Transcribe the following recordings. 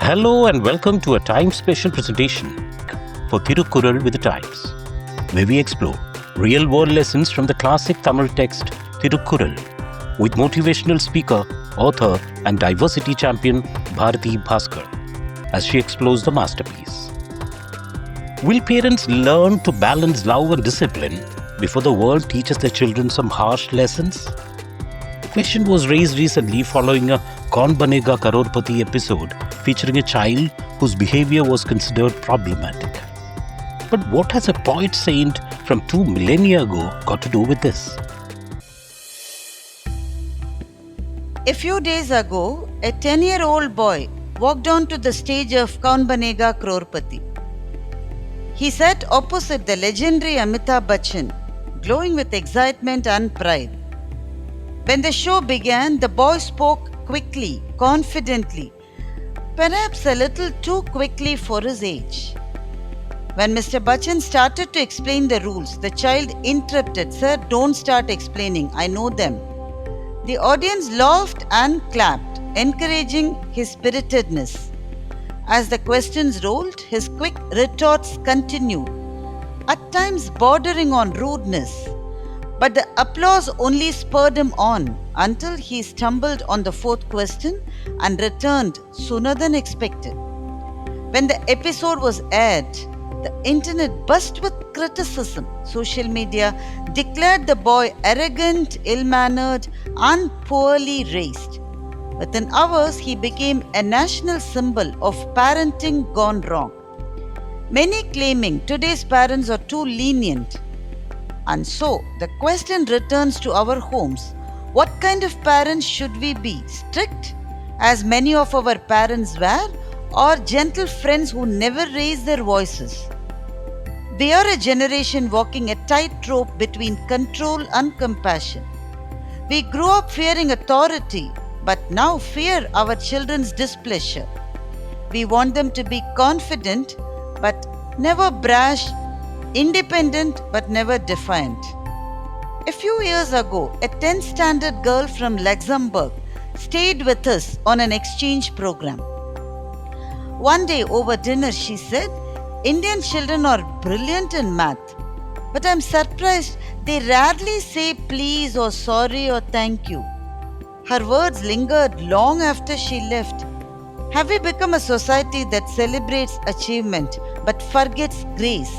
Hello and welcome to a time special presentation for Thirukkural with the Times, where we explore real-world lessons from the classic Tamil text Thirukkural with motivational speaker, author and diversity champion Bharathi Baskar as she explores the masterpiece. Will parents learn to balance love and discipline before the world teaches their children some harsh lessons? The question was raised recently following a Kaun Banega Crorepati episode featuring a child whose behavior was considered problematic. But what has a poet saint from 2 millennia ago got to do with this? A few days ago, a 10-year-old boy walked onto the stage of Kaun Banega Crorepati. He sat opposite the legendary Amitabh Bachchan, glowing with excitement and pride. When the show began, the boy spoke quickly, confidently, perhaps a little too quickly for his age. When Mr. Bachchan started to explain the rules, the child interrupted, "Sir, don't start explaining, I know them." The audience laughed and clapped, encouraging his spiritedness. As the questions rolled, his quick retorts continued, at times bordering on rudeness. But the applause only spurred him on until he stumbled on the fourth question and returned sooner than expected. When the episode was aired, the internet burst with criticism. Social media declared the boy arrogant, ill-mannered, and poorly raised. Within hours, he became a national symbol of parenting gone wrong. Many claiming today's parents are too lenient. And so, the question returns to our homes. What kind of parents should we be? Strict, as many of our parents were, or gentle friends who never raise their voices? We are a generation walking a tightrope between control and compassion. We grew up fearing authority, but now fear our children's displeasure. We want them to be confident, but never brash, independent but never defiant. A few years ago, a 10th standard girl from Luxembourg stayed with us on an exchange program. One day over dinner, she said, "Indian children are brilliant in math, but I'm surprised they rarely say please or sorry or thank you." Her words lingered long after she left. Have we become a society that celebrates achievement but forgets grace?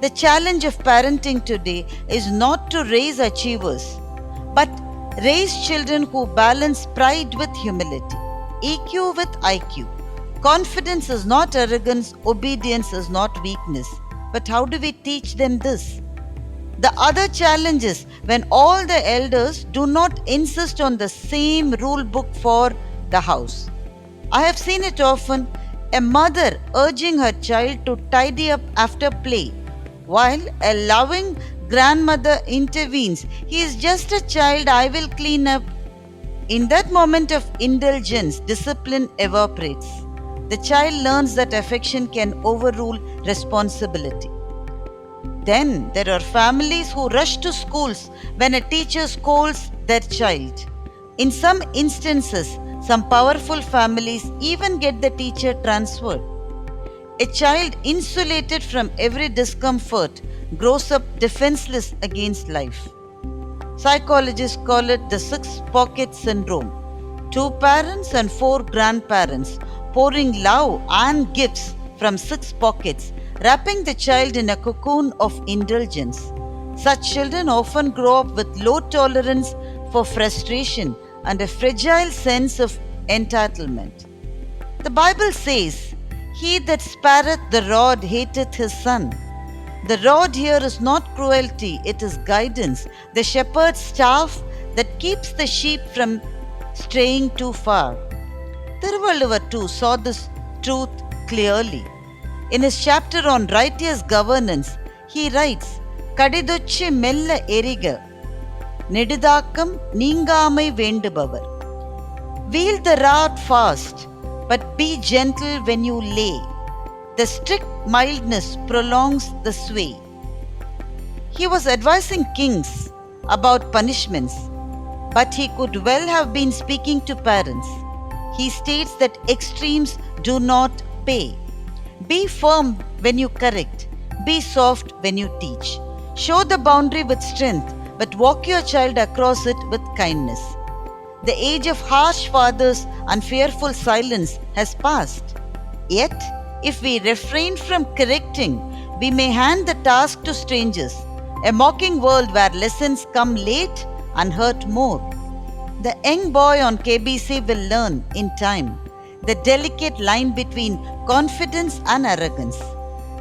The challenge of parenting today is not to raise achievers, but raise children who balance pride with humility, EQ with IQ. Confidence is not arrogance, obedience is not weakness. But how do we teach them this? The other challenge is when all the elders do not insist on the same rule book for the house. I have seen it often, a mother urging her child to tidy up after play, while a loving grandmother intervenes. "He is just a child, I will clean up." In that moment of indulgence, discipline evaporates. The child learns that affection can overrule responsibility. Then there are families who rush to schools when a teacher scolds their child. In some instances, some powerful families even get the teacher transferred. A child insulated from every discomfort grows up defenseless against life. Psychologists call it the 6-pocket syndrome. 2 parents and 4 grandparents pouring love and gifts from 6 pockets, wrapping the child in a cocoon of indulgence. Such children often grow up with low tolerance for frustration and a fragile sense of entitlement. The Bible says, "He that spareth the rod hateth his son." The rod here is not cruelty, it is guidance, the shepherd's staff that keeps the sheep from straying too far. Thiruvalluvar too saw this truth clearly. In his chapter on righteous governance, he writes, "Katidhochchi Mella Erika, Nedidhakkam Neengaamai Vaendu. Wield the rod fast, but be gentle when you lay. The strict mildness prolongs the sway." He was advising kings about punishments, but he could well have been speaking to parents. he states that extremes do not pay. Be firm when you correct. Be soft when you teach. Show the boundary with strength, but walk your child across it with kindness. The age of harsh fathers and fearful silence has passed. Yet, if we refrain from correcting, we may hand the task to strangers, a mocking world where lessons come late and hurt more. The young boy on KBC will learn in time the delicate line between confidence and arrogance.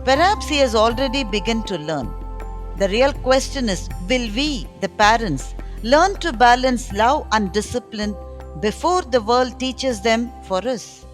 Perhaps he has already begun to learn. The real question is, will we, the parents, learn to balance love and discipline before the world teaches them for us?